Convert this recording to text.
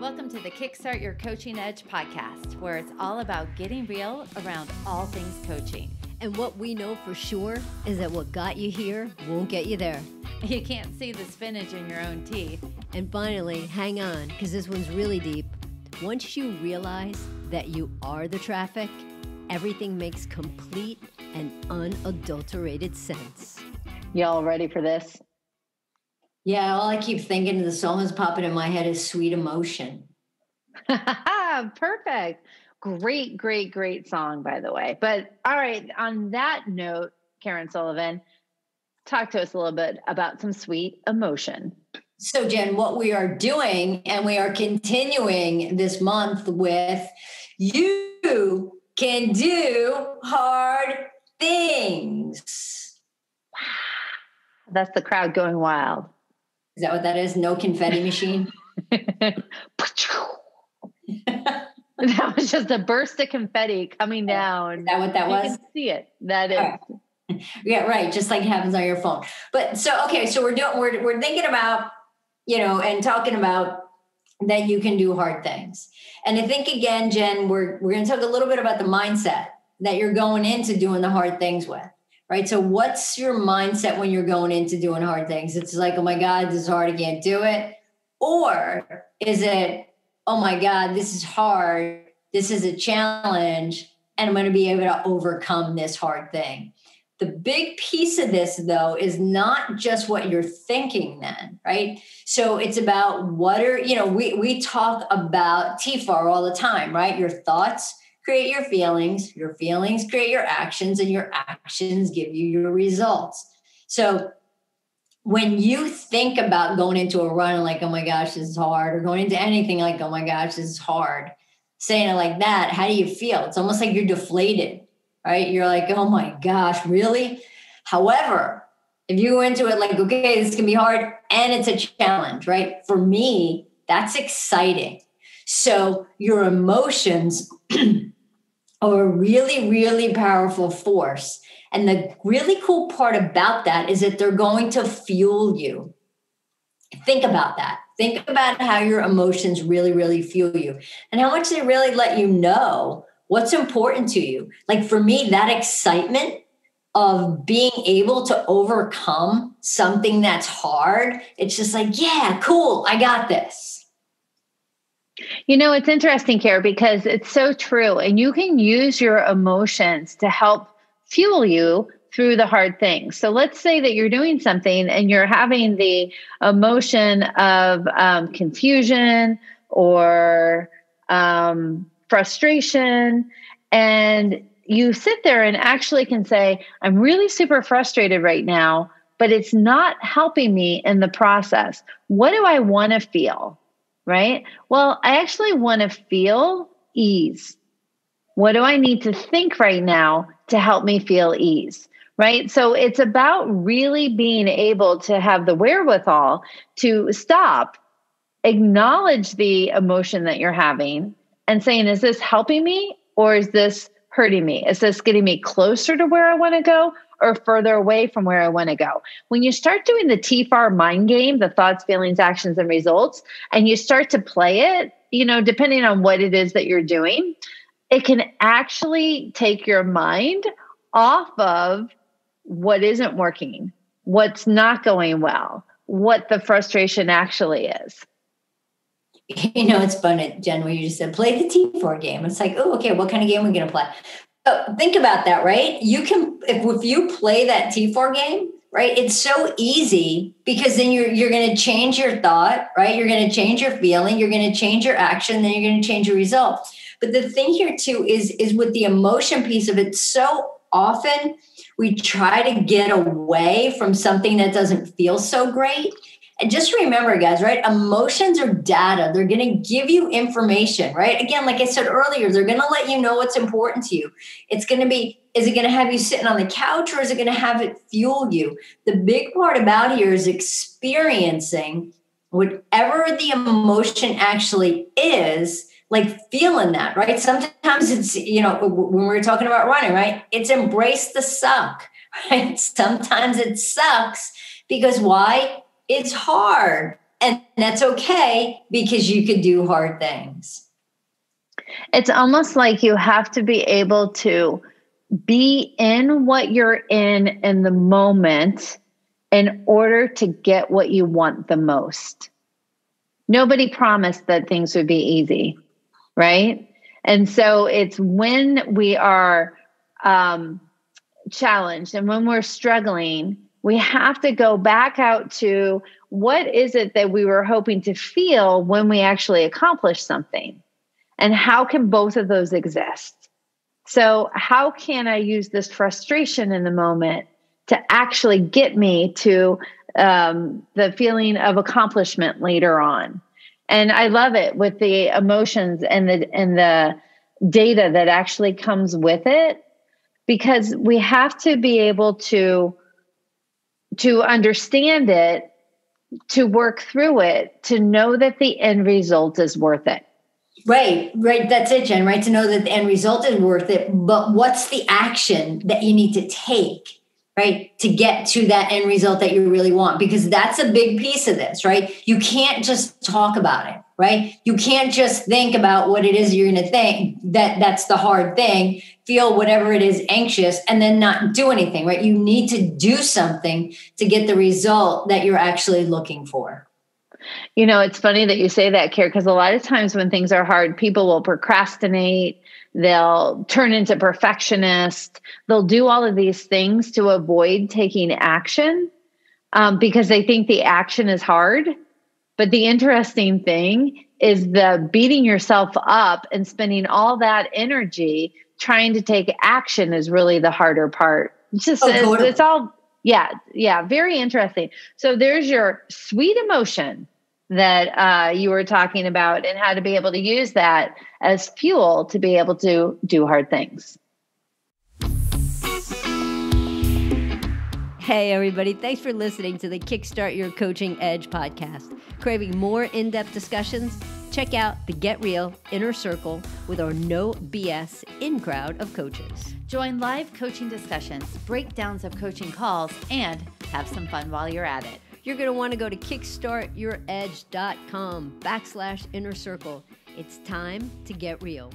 Welcome to the Kickstart Your Coaching Edge podcast, where it's all about getting real around all things coaching. And what we know for sure is that what got you here won't get you there. You can't see the spinach in your own teeth. And finally, hang on, because this one's really deep. Once you realize that you are the traffic, everything makes complete and unadulterated sense. Y'all ready for this? Yeah, all I keep thinking, the song that's popping in my head is Sweet Emotion. Perfect. Great song, by the way. But all right, on that note, Karen Sullivan, talk to us a little bit about some sweet emotion. So, Jen, what we are doing, and we are continuing this month with You Can Do Hard Things. Wow. That's the crowd going wild. Is that what that is? No confetti machine? That was just a burst of confetti coming down. Is that what that was? You can see it. That is. Right. Yeah, right. Just like it happens on your phone. But so, okay. So we're thinking about, and talking about that you can do hard things. And I think again, Jen, we're going to talk a little bit about the mindset that you're going into doing the hard things with. Right. So what's your mindset when you're going into doing hard things? It's like, oh my God, this is hard. I can't do it. Or is it, oh my God, this is hard. This is a challenge and I'm going to be able to overcome this hard thing. The big piece of this, though, is not just what you're thinking then, right? So it's about we talk about TFAR all the time, right? Your thoughts create your feelings create your actions, and your actions give you your results. So when you think about going into a run and like, oh my gosh, this is hard, or going into anything like, oh my gosh, this is hard, saying it like that, how do you feel? It's almost like you're deflated, right? You're like, oh my gosh, really? However, if you go into it like, okay, this can be hard and it's a challenge, right? For me, that's exciting. So your emotions are a really, really powerful force. And the really cool part about that is that they're going to fuel you. Think about that. Think about how your emotions really, really fuel you and how much they really let you know what's important to you. Like for me, that excitement of being able to overcome something that's hard, it's just like, yeah, cool, I got this. It's interesting, Kara, because it's so true. And you can use your emotions to help fuel you through the hard things. So let's say that you're doing something and you're having the emotion of confusion or frustration. And you sit there and actually can say, I'm really super frustrated right now, but it's not helping me in the process. What do I want to feel? Right? Well, I actually want to feel ease. What do I need to think right now to help me feel ease? Right? So it's about really being able to have the wherewithal to stop, acknowledge the emotion that you're having and saying, is this helping me or is this hurting me? Is this getting me closer to where I want to go or further away from where I want to go? When you start doing the TFAR mind game, the thoughts, feelings, actions, and results, and you start to play it, depending on what it is that you're doing, it can actually take your mind off of what isn't working, what's not going well, what the frustration actually is. It's fun, Jen, when you just said, play the TFAR game. It's like, oh, okay, what kind of game are we going to play? Think about that, right? You can, if you play that TFAR game, right? It's so easy because then you're going to change your thought, right? You're going to change your feeling, you're going to change your action, then you're going to change your result. But the thing here too is with the emotion piece of it, so often we try to get away from something that doesn't feel so great. And just remember, guys, right? Emotions are data. They're going to give you information, right? Again, like I said earlier, they're going to let you know what's important to you. It's going to be, is it going to have you sitting on the couch or is it going to have it fuel you? The big part about here is experiencing whatever the emotion actually is, like feeling that, right? Sometimes it's, when we're talking about running, right? It's embrace the suck, right? Sometimes it sucks because why? It's hard. And that's okay because you can do hard things. It's almost like you have to be able to be in what you're in the moment in order to get what you want the most. Nobody promised that things would be easy, right? And so it's when we are challenged and when we're struggling, we have to go back out to what is it that we were hoping to feel when we actually accomplish something? And how can both of those exist? So how can I use this frustration in the moment to actually get me to the feeling of accomplishment later on? And I love it with the emotions and the data that actually comes with it, because we have to be able to understand it, to work through it, to know that the end result is worth it. Right. That's it, Jen, right? To know that the end result is worth it. But what's the action that you need to take, right, to get to that end result that you really want? Because that's a big piece of this, right? You can't just talk about it, right? You can't just think about what it is you're going to think. That's the hard thing. Feel whatever it is anxious and then not do anything, right? You need to do something to get the result that you're actually looking for. You know, it's funny that you say that, Kara, because a lot of times when things are hard, people will procrastinate. They'll turn into perfectionists. They'll do all of these things to avoid taking action because they think the action is hard. But the interesting thing is the beating yourself up and spending all that energy trying to take action is really the harder part. It's just, totally. It's all, yeah, very interesting. So there's your sweet emotion that you were talking about and how to be able to use that as fuel to be able to do hard things. Hey, everybody. Thanks for listening to the Kickstart Your Coaching Edge podcast. Craving more in-depth discussions? Check out the Get Real Inner Circle with our no BS in-crowd of coaches. Join live coaching discussions, breakdowns of coaching calls, and have some fun while you're at it. You're going to want to go to kickstartyouredge.com/inner circle. It's time to get real.